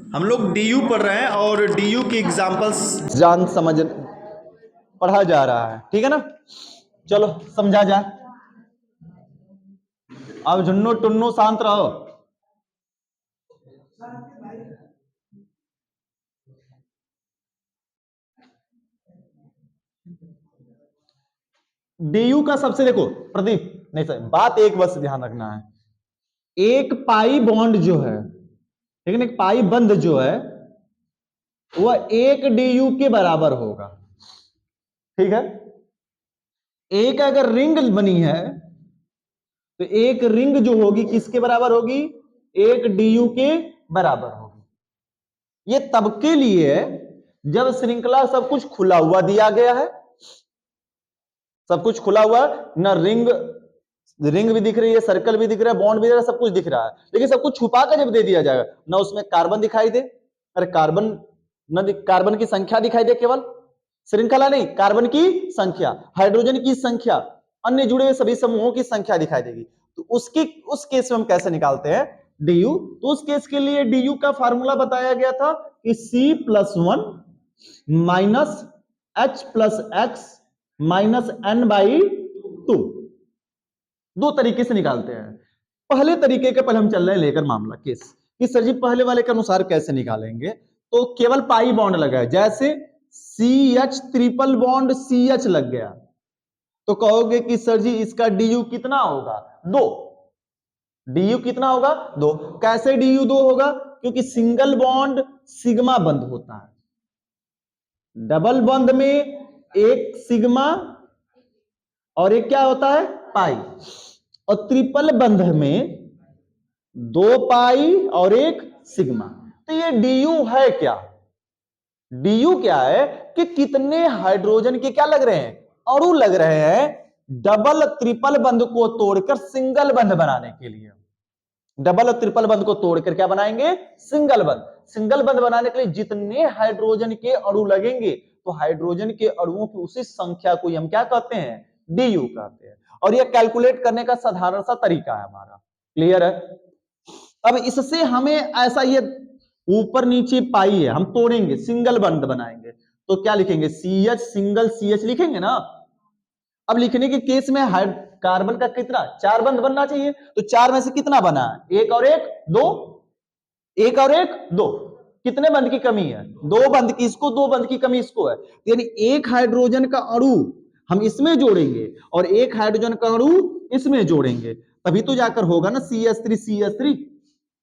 हम लोग डीयू पढ़ रहे हैं और डीयू की एग्जांपल्स जान समझ पढ़ा जा रहा है, ठीक है ना। चलो समझा जाए। अब झुन्नू टुन्नू शांत रहो। डीयू का सबसे देखो प्रदीप, नहीं सर, बात एक बस ध्यान रखना है, एक पाई बॉन्ड जो है, लेकिन एक पाई बंध जो है वह एक डीयू के बराबर होगा, ठीक है। एक अगर रिंग बनी है तो एक रिंग जो होगी किसके बराबर होगी, एक डीयू के बराबर होगी। ये तब के लिए है जब श्रृंखला सब कुछ खुला हुआ दिया गया है, सब कुछ खुला हुआ, ना रिंग, रिंग भी दिख रही है, सर्कल भी दिख रहा है, बॉन्ड भी दिख रहा है, सब कुछ दिख रहा है, लेकिन सब कुछ छुपा कर जब दे दिया जाएगा ना उसमें कार्बन दिखाई दे, अरे कार्बन न, कार्बन की संख्या दिखाई दे, केवल श्रृंखला नहीं, कार्बन की संख्या, हाइड्रोजन की संख्या, अन्य जुड़े हुए सभी समूहों की संख्या दिखाई देगी, तो उसकी उस केस में हम कैसे निकालते हैं डीयू। तो उस केस के लिए डीयू का फार्मूला बताया गया था कि C+1 minus H+X minus N/2। दो तरीके से निकालते हैं। पहले तरीके के पहले हम चल रहे हैं लेकर मामला केस कि सर जी पहले वाले के अनुसार कैसे निकालेंगे। तो केवल पाई बॉन्ड लगा है, जैसे CH ट्रिपल बॉन्ड CH लग गया तो कहोगे कि सर जी इसका डीयू कितना होगा, 2। डीयू कितना होगा, 2। कैसे डीयू 2 होगा, क्योंकि सिंगल बॉन्ड सिग्मा बंद होता है, डबल बंद में एक सिग्मा और एक क्या होता है पाई, और ट्रिपल बंध में 2 पाई और एक सिग्मा। तो ये डीयू है क्या, डीयू क्या है कि कितने हाइड्रोजन के क्या लग रहे हैं, अणु लग रहे हैं डबल ट्रिपल बंध को तोड़कर सिंगल बंध बनाने के लिए। डबल और ट्रिपल बंध को तोड़कर क्या बनाएंगे, सिंगल बंध। सिंगल बंध बनाने के लिए जितने हाइड्रोजन के अणु लगेंगे तो हाइड्रोजन के अणुओं की उसी संख्या को हम क्या कहते हैं, डीयू कहते हैं। और यह कैलकुलेट करने का साधारण सा तरीका है हमारा, क्लियर है। अब इससे हमें ऐसा ये ऊपर नीचे पाई है, हम तोड़ेंगे सिंगल बंध बनाएंगे तो क्या लिखेंगे, CH सिंगल CH लिखेंगे ना। अब लिखने के केस में कार्बन का कितना 4 बंध बनना चाहिए, तो 4 में से कितना बना है, एक और एक 2, एक और एक 2, कितने बंध की कमी है, 2 बंध की, इसको 2 बंध की कमी इसको है, यानी एक हाइड्रोजन का अणु हम इसमें जोड़ेंगे और एक हाइड्रोजन का अणु इसमें जोड़ेंगे तभी तो जाकर होगा ना CH3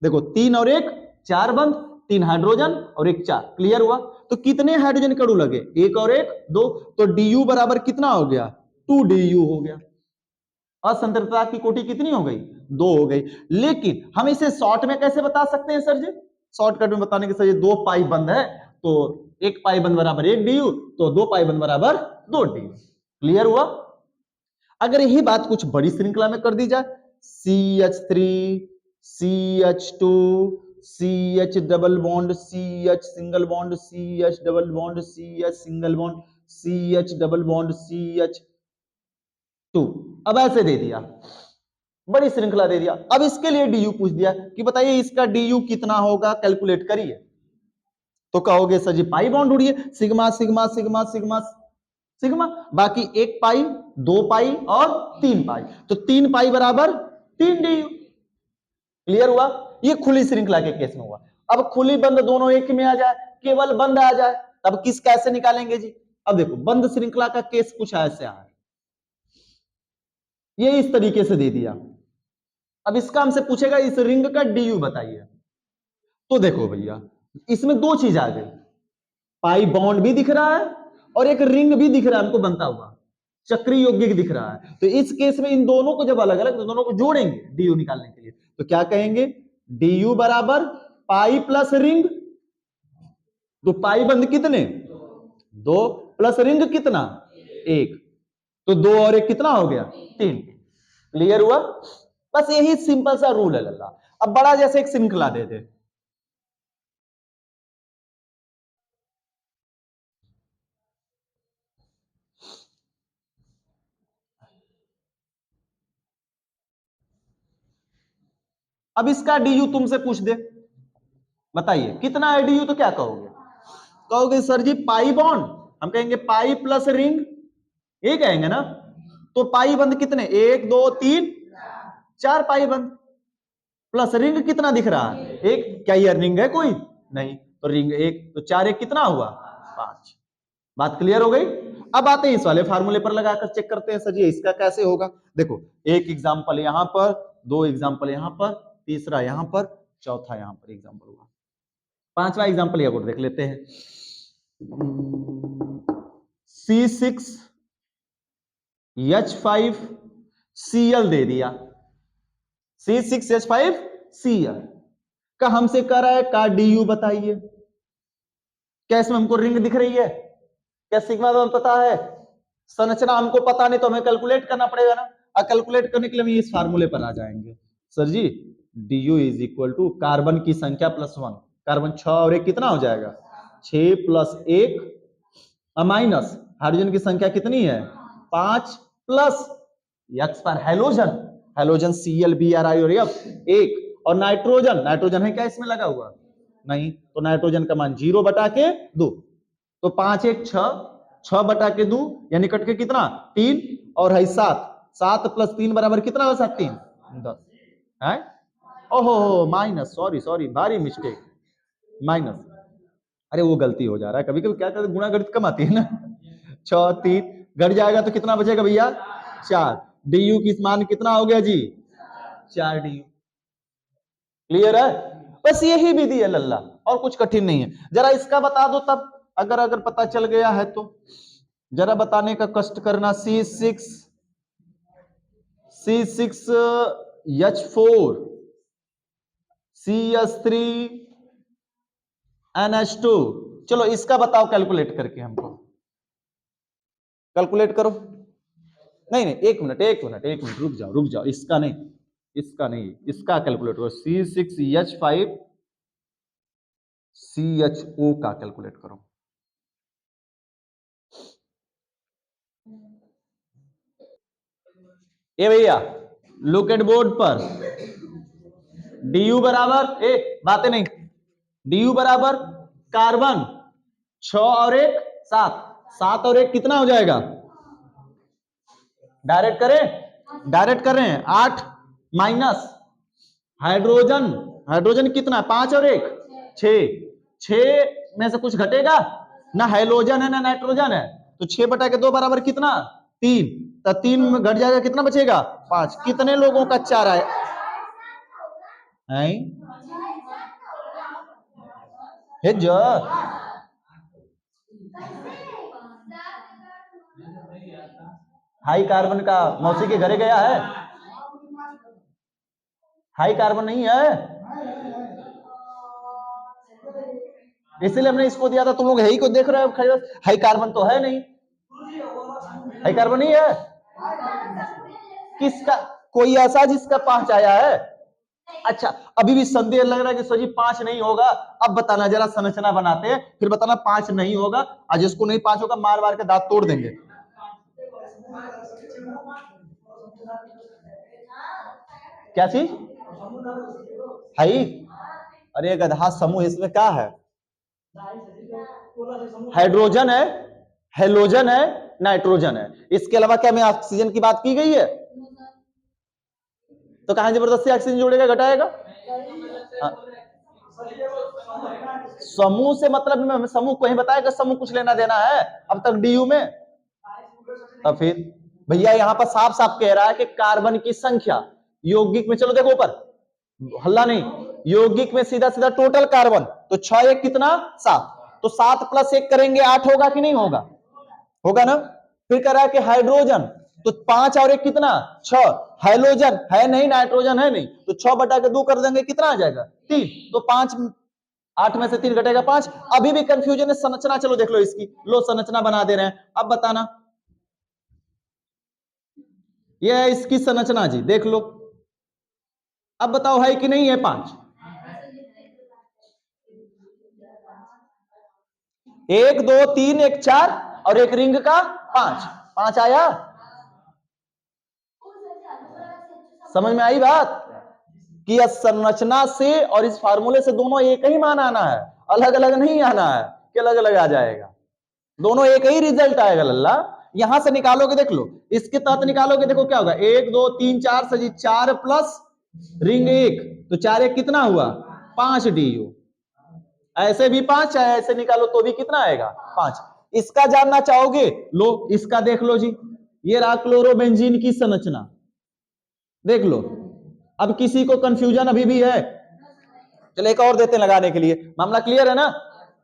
देखो 3 और 1 4 बंध, 3 हाइड्रोजन और एक 4, क्लियर हुआ। तो कितने हाइड्रोजन के अणु लगे, एक और एक 2, तो डीयू बराबर कितना हो गया, 2 डीयू हो गया। असंतृप्तता की कोटि कितनी हो गई, 2 हो गई। लेकिन हम इसे शॉर्ट में कैसे बता सकते हैं सर जी, शॉर्टकट में बताने के सर ये 2 पाई बंद है तो 1 पाई बंद बराबर 1 डीयू, तो 2 पाई बंद बराबर 2 डीयू, क्लियर हुआ। अगर यही बात कुछ बड़ी श्रृंखला में कर दी जाए, CH3 CH2 CH double bond CH single bond CH double bond CH single bond CH double bond CH2, अब ऐसे दे दिया, बड़ी श्रृंखला दे दिया। अब इसके लिए डीयू पूछ दिया कि बताइए इसका डीयू कितना होगा, कैलकुलेट करिए। तो कहोगे सर जी पाई बॉन्ड ढूंढिए, sigma sigma sigma sigma sigma, बाकी 1 पाई 2 पाई और 3 पाई, तो 3 पाई बराबर 3 डीयू, क्लियर हुआ। ये खुली श्रृंखला के केस में हुआ। अब खुली बंद दोनों एक में आ जाए, केवल बंद आ जाए, तब किस कैसे निकालेंगे जी। अब देखो बंद श्रृंखला का केस कुछ ऐसे है, ये इस तरीके से दे दिया। अब इसका हमसे पूछेगा इस रिंग का डीयू बताइए, तो देखो भैया इसमें 2 चीज आ गई, पाई बॉन्ड भी दिख रहा है और एक रिंग भी दिख रहा है हमको बनता हुआ, चक्रीय यौगिक दिख रहा है। तो इस केस में इन दोनों को जब अलग अलग दोनों को जोड़ेंगे डीयू निकालने के लिए तो क्या कहेंगे, डीयू बराबर पाई प्लस रिंग, तो पाई बंद कितने 2 प्लस रिंग कितना 1, तो 2 और 1 कितना हो गया 3, क्लियर हुआ। बस यही सिंपल सा रूल है लल्ला। अब बड़ा जैसे एक श्रृंखला दे दे, अब इसका डीयू तुमसे पूछ दे, बताइए कितना है डी यू, तो क्या कहोगे? कहोगे सर जी पाई बॉन्ड, हम कहेंगे पाई प्लस रिंग, ये कहेंगे ना। तो पाई बंद कितने, 1 2 3 4 पाई बंद, प्लस रिंग कितना दिख रहा है, एक। क्या ये रिंग है कोई? नहीं, तो रिंग एक, तो 4 1 कितना हुआ, 5। बात क्लियर हो गई? अब आते हैं इस वाले फार्मूले पर लगाकर चेक करते हैं सर जी इसका कैसे होगा। देखो एक एग्जांपल यहां पर, दो एग्जांपल यहां पर, तीसरा यहां पर, चौथा यहां पर एग्जांपल हुआ, पांचवा एग्जांपल यहां पर देख लेते हैं। C6H5Cl दे दिया, C6H5Cl का हमसे कह रहा है का डी बताइए। क्या इसमें हमको रिंग दिख रही है? क्या सिग्मा हमें पता है? संरचना हमको पता नहीं, तो हमें कैलकुलेट करना पड़ेगा ना। और कैलकुलेट करने के लिए हम इस फार्मूले पर आ जाएंगे sir ji, du is equal to carbon की संख्या प्लस 1, कार्बन 6 और 1 कितना हो जाएगा, 6 प्लस 1 माइनस हाइड्रोजन की संख्या कितनी है, 5 प्लस एक्स पर halogen, halogen Cl Br I और F 1, और नाइट्रोजन, नाइट्रोजन है क्या इसमें लगा हुआ, नहीं, तो नाइट्रोजन का मान 0 बटा के 2, तो 5 1 6, 6 बटा के 2 यानी कट के कितना 3, और है 7, 7 प्लस 3 बराबर कितना हो सकती है 10 है। ओहो माइनस, सॉरी सॉरी भारी मिस्टेक, माइनस, अरे वो गलती हो जा रहा है कभी कभी, क्या करते गुणा गणित कम आती है ना। 6 3 घट जाएगा तो कितना बचेगा भैया 4, डी की मान कितना हो गया जी 4 डी। क्लियर है? बस यही विधि है लल्ला, और कुछ कठिन नहीं है। जरा इसका बता दो तब, अगर पता चल गया है तो जरा बताने का कष्ट करना। C6H4 CH3NH2, चलो इसका बताओ कैलकुलेट करके हमको, कैलकुलेट करो। नहीं नहीं एक मिनट रुक जाओ, इसका नहीं, इसका कैलकुलेट करो। C6H5CHO का कैलकुलेट करो। ए भैया लुक एट बोर्ड पर, डी बराबर, बातें नहीं, डी बराबर कार्बन 6 और 1 7, 7 और 1 कितना हो जाएगा, डायरेक्ट करें 8 माइनस हाइड्रोजन, हाइड्रोजन कितना 5 और 1 6, 6 में से कुछ घटेगा ना, हाइड्रोजन है ना नाइट्रोजन है, तो 6 बटा के 2 बराबर कितना 3, तो 3 में घट जाएगा कितना बचेगा 5। कितने लोगों का चारा है? जो हाई कार्बन का मौसी के घरे गया है, हाई कार्बन नहीं है, इसलिए हमने इसको दिया था। तुम लोग हाई को देख रहे हो, हाई कार्बन तो है नहीं, हाई कार्बन नहीं है। किसका, कोई ऐसा जिसका 5 आया है? अच्छा अभी भी संदेह लग रहा है कि सर जी 5 नहीं होगा, अब बताना, जरा संरचना बनाते हैं फिर बताना 5 नहीं होगा, और जिसको नहीं 5 होगा मार मार के दांत तोड़ देंगे। क्या चीज हाई? अरे गधा समूह, इसमें क्या है, हाइड्रोजन है, हेलोजन है, नाइट्रोजन है, इसके अलावा क्या में ऑक्सीजन की बात की गई है? तो कहां जबरदस्ती ऑक्सीजन जोड़ेगा घटाएगा? समूह से मतलब में समूह को ही बताएगा, समूह कुछ लेना देना है अब तक डीयू में। अब फिर भैया यहां पर साफ साफ कह रहा है कि कार्बन की संख्या यौगिक में, चलो देखो ऊपर हल्ला नहीं, यौगिक में सीधा सीधा टोटल कार्बन, तो 6 1 कितना 7, तो 7 प्लस 1 करेंगे 8 होगा कि नहीं होगा, होगा ना। फिर कह रहा है कि हाइड्रोजन, तो 5 और 1 कितना 6, हाइड्रोजन है नहीं नाइट्रोजन है नहीं, तो 6 बटा के 2 कर देंगे कितना आ जाएगा 3, तो 5 8 में से 3 घटेगा 5। अभी भी कंफ्यूजन है, संरचना चलो देख लो इसकी, लो संरचना बना दे रहे हैं, अब बताना। यह है इसकी संरचना जी, देख लो, अब बताओ है कि नहीं है 5? 1 2 3 1 4 और एक रिंग का 5, 5 आया? समझ में आई बात? कि यह संरचना से और इस फार्मूले से दोनों एक ही मान आना है, अलग अलग नहीं आना है कि अलग अलग आ जाएगा, दोनों एक ही रिजल्ट आएगा लल्ला। यहां से निकालोगे, देख लो इसके तहत निकालोगे, देखो क्या होगा, 1 2 3 4 सजी 4 प्लस रिंग 1, तो 4 1 कितना हुआ 5 DU। ऐसे भी 5 है, ऐसे निकालो तो भी कितना आएगा 5। इसका जानना चाहोगे, लो इसका देख लो जी, ये रहा क्लोरोबेंजीन की संरचना, देख लो। अब किसी को कंफ्यूजन अभी भी है, चलो एक और देते हैं लगाने के लिए, मामला क्लियर है ना।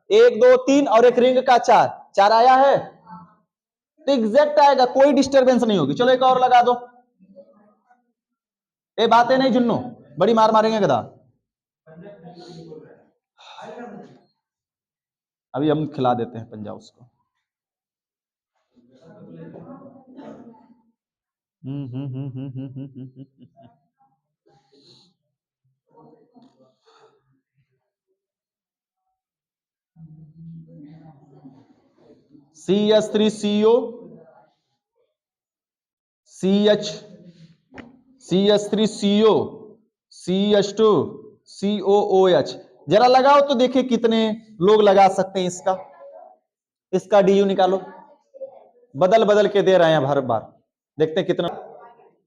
1 2 3 और एक रिंग का 4 4 आया है तो एग्जैक्ट आएगा, कोई डिस्टरबेंस नहीं होगी। चलो एक और लगा दो, ये बातें नहीं जुन्नो, बड़ी मार मारेंगे गधा। अभी हम खिला देते हैं पंजा उसको। CH3CO CH CH3CO CH2 COOH, जरा लगाओ तो देखिए कितने लोग लगा सकते हैं इसका। इसका DU निकालो, बदल बदल के दे रहे हैं हर बार, देखते हैं कितना।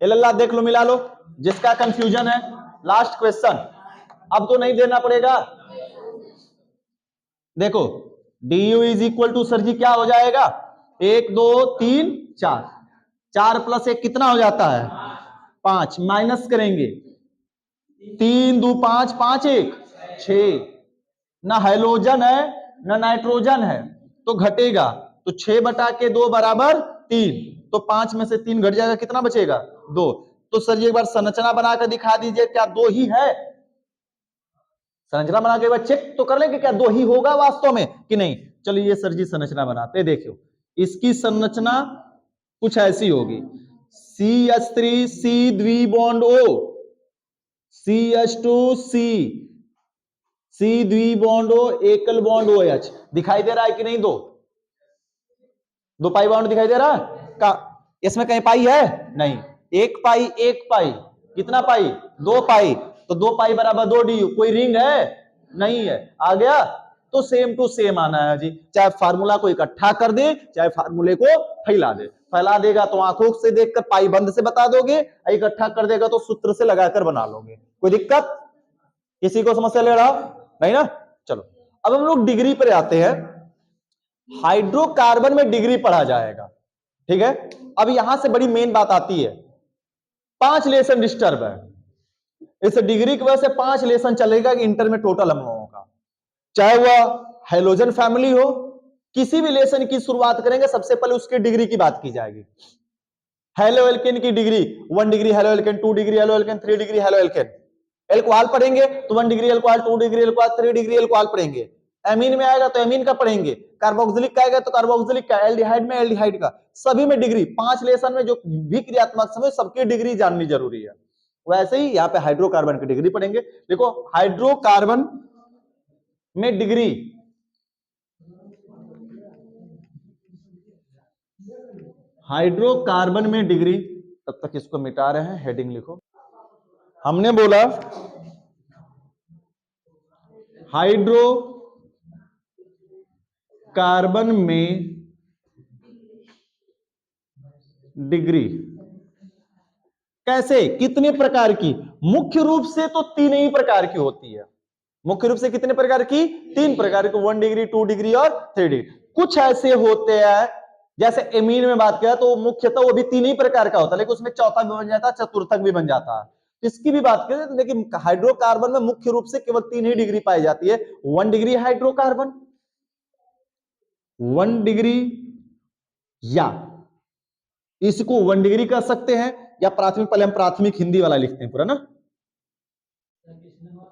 एल्ला देख लो, मिला लो, जिसका कंफ्यूजन है। लास्ट क्वेश्चन, अब तो नहीं देना पड़ेगा। देखो DU इज इक्वल टू सर जी क्या हो जाएगा, 1 2 3 4, 4 प्लस 1 कितना हो जाता है 5, माइनस करेंगे 3 2 5 5 1 6, ना हाइड्रोजन है ना नाइट्रोजन है तो घटेगा, तो 6 बटा के 2 बराबर 3, तो 5 में से 3 घट जाएगा, कितना बचेगा 2। तो सर जी एक बार संरचना बनाकर दिखा दीजिए, क्या 2 ही है। संरचना बना के एक बार चेक तो कर लेंगे क्या 2 ही होगा वास्तव में कि नहीं। चलिए ये सर जी संरचना बनाते, देखियो इसकी संरचना कुछ ऐसी होगी, CH3C द्विबॉन्ड O, CH2C, C द्विबॉन्ड O, एकल बॉन्ड OH, दिखाई दे रहा है कि नहीं, दो पाई बॉन्ड दिखाई दे रहा है का, इसमें कहीं पाई है नहीं, एक पाई कितना पाई 2 पाई, तो 2 पाई बराबर 2 DU, कोई रिंग है नहीं है, आ गया। तो सेम टू सेम आना है जी, चाहे फार्मूला को इकट्ठा कर दे चाहे फार्मूले को फैला दे, फैला देगा तो आंखों से देखकर पाई बंद से बता दोगे, इकट्ठा कर देगा तो सूत्र से लगाकर बना लोगे, कोई दिक्कत किसी को समस्या ले रहा नहीं ना। चलो अब हम लोग डिग्री पर आते हैं, हाइड्रोकार्बन में डिग्री पढ़ा जाएगा, ठीक है। अब यहां से बड़ी मेन बात आती है, 5 लेसन डिस्टर्ब है, इस डिग्री की वजह से 5 लेसन चलेगा इंटर में टोटल हम लोगों का, चाहे वह हाइड्रोजन फैमिली हो, किसी भी लेसन की शुरुआत करेंगे सबसे पहले उसकी डिग्री की बात की जाएगी। हेलो एल्केन की degree 1 degree halo alkane, 2 degree halo alkane, 3 degree halo alkane. Alcohol पढ़ेंगे तो 1 degree alcohol, 2 degree alcohol, 3 degree alcohol पढ़ेंगे। एमीन में आएगा तो एमीन का पढ़ेंगे, कार्बोक्सिलिक का आएगा तो कार्बोक्सिलिक का, एल्डिहाइड में एल्डिहाइड का, सभी में डिग्री, 5 लेसन में जो भी क्रियात्मक समय सबकी डिग्री जाननी जरूरी है। वैसे ही यहाँ पे हाइड्रोकार्बन की डिग्री पढ़ेंगे। देखो हाइड्रोकार्बन में डिग्री, हाइड्रोकार्बन में डिग्री, तब तक इसको मिटा रहे हैं, हेडिंग लिखो। हमने बोला हाइड्रोकार्बन में डिग्री कैसे, कितने प्रकार की, मुख्य रूप से तो 3 ही प्रकार की होती है। मुख्य रूप से कितने प्रकार की, 3 प्रकार की, 1 डिग्री 2 डिग्री और 3 डिग्री। कुछ ऐसे होते हैं जैसे एमीन में बात किया तो मुख्यतः वो भी 3 ही प्रकार का होता है, लेकिन उसमें चौथा भी बन जाता है, चतुर्थक भी बन जाता है। इसकी भी बात करें, लेकिन हाइड्रोकार्बन में मुख्य रूप से केवल 3 ही डिग्री पाई जाती है। 1 डिग्री हाइड्रोकार्बन, 1 डिग्री, या इसको 1 डिग्री कर सकते हैं, या प्राथमिक, पहले हम प्राथमिक हिंदी वाला लिखते हैं पूरा ना,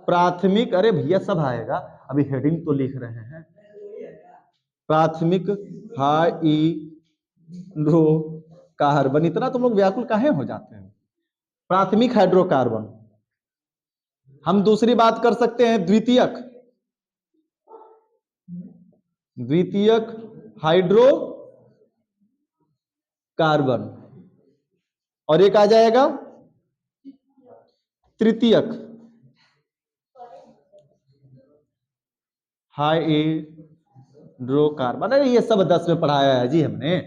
प्राथमिक, अरे भैया सब आएगा, अभी हेडिंग तो लिख रहे हैं। प्राथमिक हाइड्रोकार्बन, इतना तुम लोग व्याकुल काहे हो जाते हैं। प्राथमिक हाइड्रोकार्बन। हम दूसरी बात कर सकते हैं द्वितीयक, द्वितीयक हाइड्रोकार्बन, और एक आ जाएगा तृतीयक हाइड्रोकार्बन। अरे ये सब 10 में पढ़ाया है जी हमने,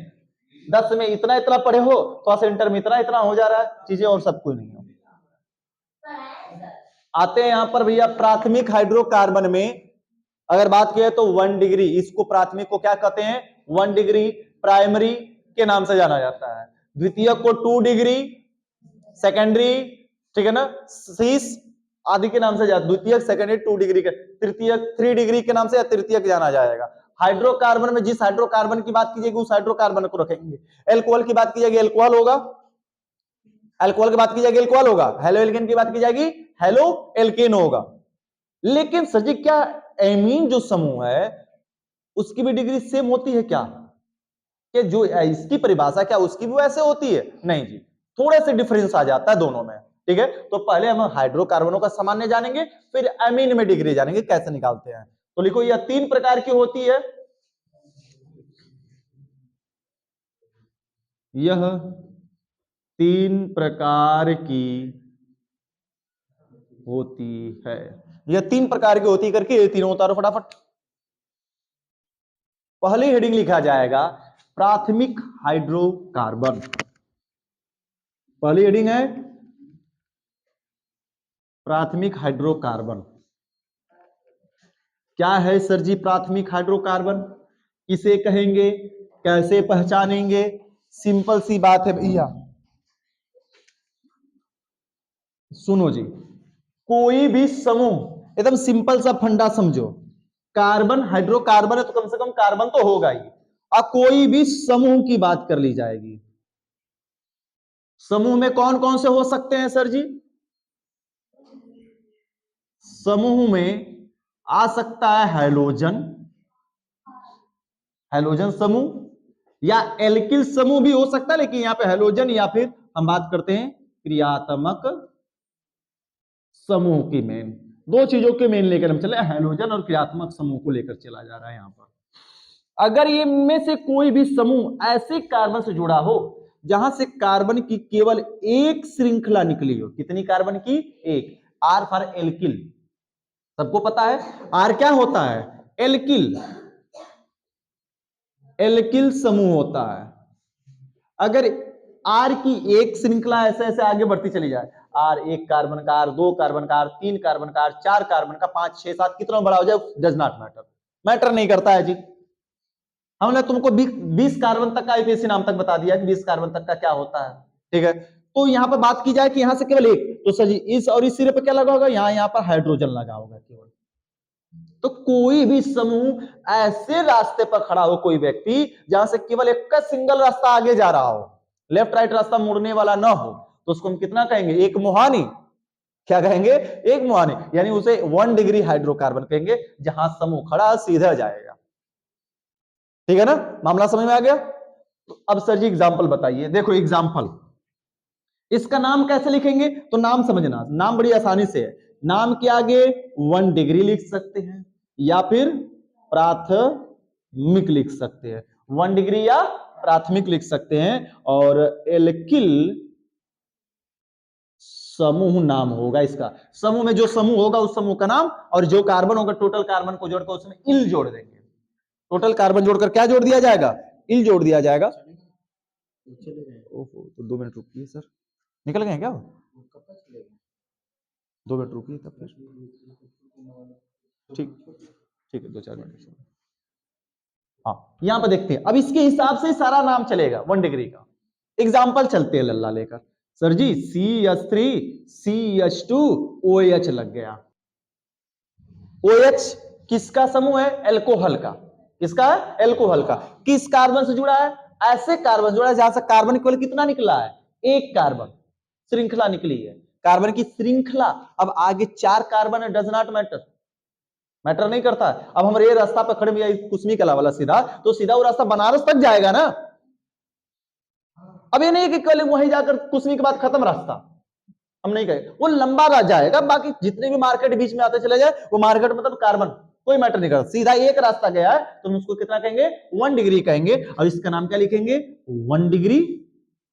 10 में इतना इतना पढ़े हो तो सेंटर में इतना इतना हो जा रहा है चीजें, और सब कोई नहीं हो। आते हैं यहां पर भैया प्राथमिक हाइड्रोकार्बन में अगर बात किया तो 1 डिग्री, इसको प्राथमिक को क्या कहते हैं 1 डिग्री, प्राइमरी के नाम से जाना जाता है। द्वितीयक को 2 डिग्री, सेकेंडरी, ठीक है ना, सीस आदि के नाम से जाता, द्वितीयक सेकेंडरी 2 डिग्री के, तृतीयक 3 डिग्री के नाम से या तृतीयक जाना जाएगा। हाइड्रोकार्बन में जिस हाइड्रोकार्बन की बात की जाएगी उस हाइड्रोकार्बन को रखेंगे। एल्कोहल की बात की जाएगी एल्कोहल होगा, एल्कोहल की बात की जाएगी एल्कोहल होगा, हेलो एल्केन की बात की जाएगी हेलो एल्केन होगा। लेकिन सर जी क्या एमीन जो समूह है उसकी भी डिग्री सेम होती है क्या, कि जो इसकी परिभाषा क्या उसकी भी वैसे होती है? नहीं जी, थोड़े से डिफरेंस आ जाता है दोनों में, ठीक है। तो पहले हम हाइड्रोकार्बनों का सामान्य जानेंगे, फिर एमीन में डिग्री जानेंगे कैसे निकालते हैं। तो लिखो यह 3 प्रकार की होती है, यह 3 प्रकार की होती है, यह 3 प्रकार की होती करके ये तीनों उतारो फटाफट। पहली हेडिंग लिखा जाएगा प्राथमिक हाइड्रोकार्बन, पहली हेडिंग है प्राथमिक हाइड्रोकार्बन। क्या है सर जी प्राथमिक हाइड्रोकार्बन, किसे कहेंगे, कैसे पहचानेंगे? सिंपल सी बात है भैया, सुनो जी, कोई भी समूह एकदम सिंपल सा फंडा समझो, कार्बन हाइड्रोकार्बन है तो कम से कम कार्बन तो होगा ही, और कोई भी समूह की बात कर ली जाएगी, समूह में कौन कौन से हो सकते हैं सर जी? समूह में आ सकता है हैलोजन, हैलोजन समूह, या एल्किल समूह भी हो सकता है, लेकिन यहां पे हैलोजन, या फिर हम बात करते हैं क्रियात्मक समूह की। मेन दो चीजों के मेन लेकर हम चले, हैलोजन और क्रियात्मक समूह को लेकर चला जा रहा है यहां पर। अगर ये में से कोई भी समूह ऐसे कार्बन से जुड़ा हो जहां से कार्बन की केवल एक श्रृंखला निकली हो, कितनी कार्बन की? एक। आर फॉर एल्किल, सबको पता है आर क्या होता है? एल्किल, एल्किल समूह होता है। अगर आर की एक श्रृंखला ऐसे ऐसे आगे बढ़ती चली जाए, आर 1 कार्बन का, आर 2 कार्बन का, आर 3 कार्बन का, आर 4 कार्बन का, 5 6 7 कितना बड़ा हो जाए डज नॉट मैटर, मैटर नहीं करता है जी। हमने तुमको 20 कार्बन तक का आईपीएसी नाम तक बता दिया कि 20 कार्बन तक का क्या होता है, ठीक है। तो यहां पर बात की जाए कि यहां से केवल एक, तो सर जी इस और इस सिरे पर क्या लगा होगा? यहां पर हाइड्रोजन लगा होगा केवल। तो कोई भी समूह ऐसे रास्ते पर खड़ा हो, कोई व्यक्ति जहां से केवल एक का सिंगल रास्ता आगे जा रहा हो, लेफ्ट राइट रास्ता मुड़ने वाला ना हो, तो उसको हम कितना कहेंगे? एक मुहानी। क्या कहेंगे? एक मुहानी, यानी उसे 1 डिग्री हाइड्रोकार्बन कहेंगे, जहां समूह खड़ा सीधा जाएगा, ठीक है ना। मामला समझ में आ गया? तो अब सर जी एग्जाम्पल बताइए। देखो एग्जाम्पल, इसका नाम कैसे लिखेंगे? तो नाम समझना, नाम बड़ी आसानी से है, नाम के आगे 1 डिग्री लिख सकते हैं या फिर प्राथमिक लिख सकते हैं, 1 डिग्री या प्राथमिक लिख सकते हैं, और एल्किल समूह नाम होगा इसका। समूह में जो समूह होगा उस समूह का नाम, और जो कार्बन होगा टोटल कार्बन को जोड़कर उसमें इल जोड़ देंगे। टोटल कार्बन जोड़कर क्या जोड़ दिया जाएगा? इल जोड़ दिया जाएगा। ओहो, तो 2 मिनट रुकिए सर, निकल गए क्या? 2 मिनट रुकिए तब फिर, ठीक ठीक है, 2-4 मिनट। हाँ यहां पर देखते हैं, अब इसके हिसाब से सारा नाम चलेगा 1 डिग्री का। एग्जाम्पल चलते हैं लल्ला लेकर, सर जी CH3 CH2 OH लग गया। OH किसका समूह है? एल्कोहल का। किसका? एल्कोहल का। किस कार्बन से जुड़ा है? ऐसे कार्बन से जुड़ा है जहां से कार्बन केवल कितना निकला है? एक कार्बन, श्रृंखला निकली है, कार्बन की श्रृंखला। अब आगे 4 कार्बन है, डज नॉट मैटर, मैटर नहीं करता। अब हम ये रास्ता पर खड़े भैया कुसमी कला वाला सीधा, तो सीधा वो रास्ता बनारस तक जाएगा ना। अब ये नहीं कि कल वहीं जाकर कुसमी के बाद खत्म रास्ता, हम नहीं कहे, वो लंबा राह जाएगा। बाकी जितने भी मार्केट बीच में आते चले जाए, वो मार्केट मतलब कार्बन कोई मैटर नहीं करता, सीधा एक रास्ता गया है तो हम उसको कितना कहेंगे? 1 डिग्री कहेंगे। और इसका नाम क्या लिखेंगे? 1 डिग्री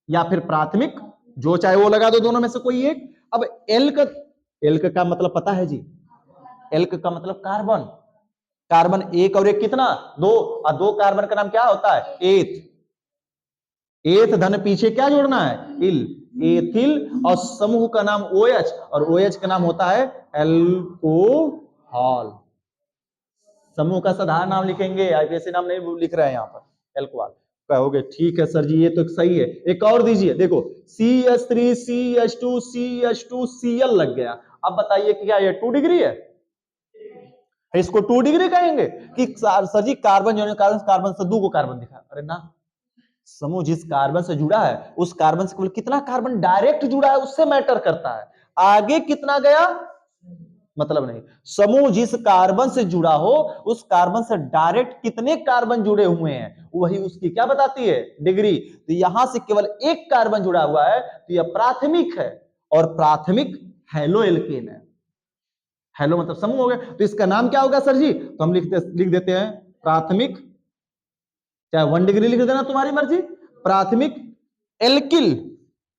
या फिर प्राथमिक, जो चाहे वो लगा दो, दोनों में से कोई एक। अब एल्क का मतलब पता है जी? एल्क का मतलब कार्बन, कार्बन एक और एक कितना, दो, और दो कार्बन का नाम क्या होता है, एथ। एथ धन पीछे क्या जोड़ना है, इल, एथिल, और समूह का नाम OH, और OH का नाम होता है एल्कोहल। समूह का साधारण नाम लिखेंगे, आईपीएससी नाम नहीं लिख रहे हैं यहाँ पर, एल्कोहल। कहोगे ठीक है सर जी ये तो सही है, एक और दीजिए, देखो CH3 CH2 CH2 Cl लग गया। अब बताइए कि क्या ये 2 डिग्री है, इसको 2 डिग्री कहेंगे कि सर जी कार्बन जो कार्बन कार्बन से 2 को कार्बन दिखा, अरे ना, समूह जिस कार्बन से जुड़ा है उस कार्बन से केवल कितना कार्बन डायरेक्ट जुड़ा है उससे मैटर करता है, आगे कितना गया मतलब नहीं। समूह जिस कार्बन से जुड़ा हो उस कार्बन से डायरेक्ट कितने कार्बन जुड़े हुए हैं वही उसकी क्या बताती है, डिग्री। तो यहां से केवल एक कार्बन जुड़ा हुआ है तो यह प्राथमिक है, और प्राथमिक हैलो एल्केन है। हैलो मतलब समूह हो गया, तो इसका नाम क्या होगा सर जी, तो हम लिख देते हैं प्राथमिक, चाहे 1 डिग्री लिख देना तुम्हारी मर्जी, प्राथमिक एल्किल।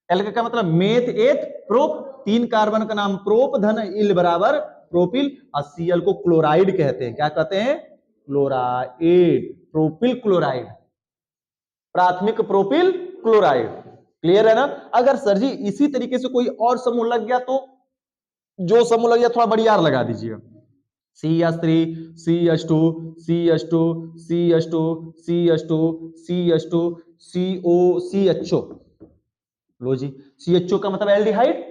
एल्किल का मतलब मेथ एथ प्रोप, 3 कार्बन का नाम प्रोप धन इल बराबर प्रोपिल, और Cl को क्लोराइड कहते हैं, क्या कहते हैं, क्लोराइड, प्रोपिल क्लोराइड, प्राथमिक प्रोपिल क्लोराइड। क्लियर है ना। अगर सर जी इसी तरीके से कोई और समूह लग गया तो जो समूह लग गया थोड़ा बड़ी आर लगा दीजिएगा, CH3 CH2 CH2 CH2 CH2 CH2 COCHO। लो जी, CHO का मतलब एल्डिहाइड,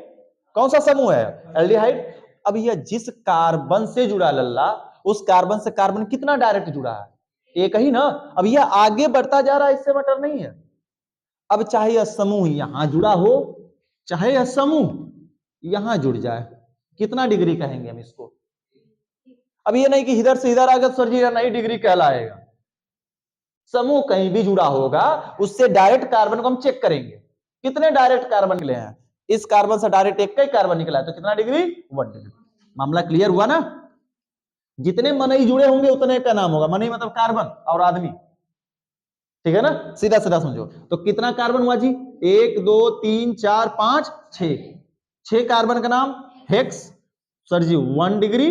कौन सा समूह है, एल्डिहाइड। अब यह जिस कार्बन से जुड़ा लल्ला, उस कार्बन से कार्बन कितना डायरेक्ट जुड़ा है, एक ही ना। अब यह आगे बढ़ता जा रहा है, इससे मैटर नहीं है। अब चाहे यह समूह यहां जुड़ा हो, चाहे यह समूह यहां जुड़ जाए, कितना डिग्री कहेंगे हम इसको। अब ये नहीं कि इधर से इधर आकर सर जी नई डिग्री कहलाएगा, समूह कहीं भी जुड़ा होगा उससे डायरेक्ट कार्बन को हम चेक करेंगे, कितने डायरेक्ट कार्बन निकले हैं, इस कार्बन से डायरेक्ट एक का ही कार्बन निकला है तो कितना डिग्री, 1 डिग्री। मामला क्लियर हुआ ना। जितने मनई जुड़े होंगे उतने का नाम होगा, मनई मतलब कार्बन और आदमी, ठीक है ना, सीधा सीधा समझो। तो कितना कार्बन हुआ जी, 1 2 3 4 5 6, 6 कार्बन का नाम हेक्स, सर जी 1 डिग्री,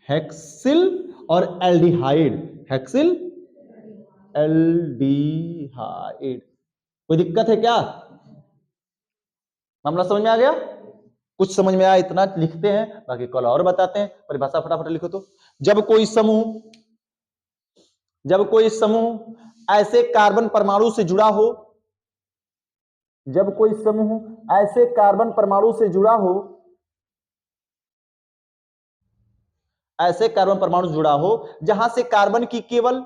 हेक्सिल और एल्डिहाइड, हेक्सिल एल्डिहाइड। कोई दिक्कत है क्या, मामला समझ में आ गया, कुछ समझ में आया इतना लिखते हैं, बाकी कल और बताते हैं। परिभाषा फटाफट लिखो तो, जब कोई समूह ऐसे कार्बन परमाणु से जुड़ा हो, जब कोई समूह ऐसे कार्बन परमाणु से जुड़ा हो, ऐसे कार्बन परमाणु जुड़ा हो जहां से कार्बन की केवल,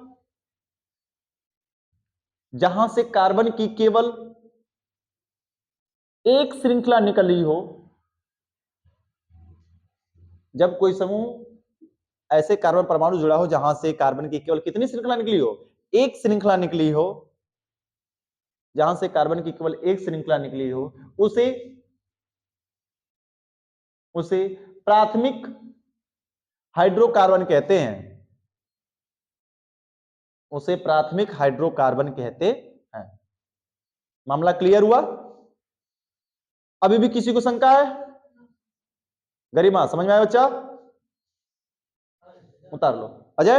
जहां से कार्बन की केवल एक श्रृंखला निकली हो, जब कोई समूह ऐसे कार्बन परमाणु जुड़ा हो जहां से कार्बन की केवल कितनी श्रृंखला निकली हो, एक श्रृंखला निकली हो, जहां से कार्बन की केवल एक श्रृंखला निकली हो, उसे उसे प्राथमिक हाइड्रोकार्बन कहते हैं, उसे प्राथमिक हाइड्रोकार्बन कहते हैं। मामला क्लियर हुआ, अभी भी किसी को शंका है, गरिमा समझ में आया बच्चा, उतार लो, अजय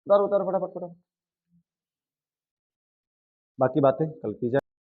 उतारो उतारो फटाफट फटाफट, बाकी बातें कल की जाए।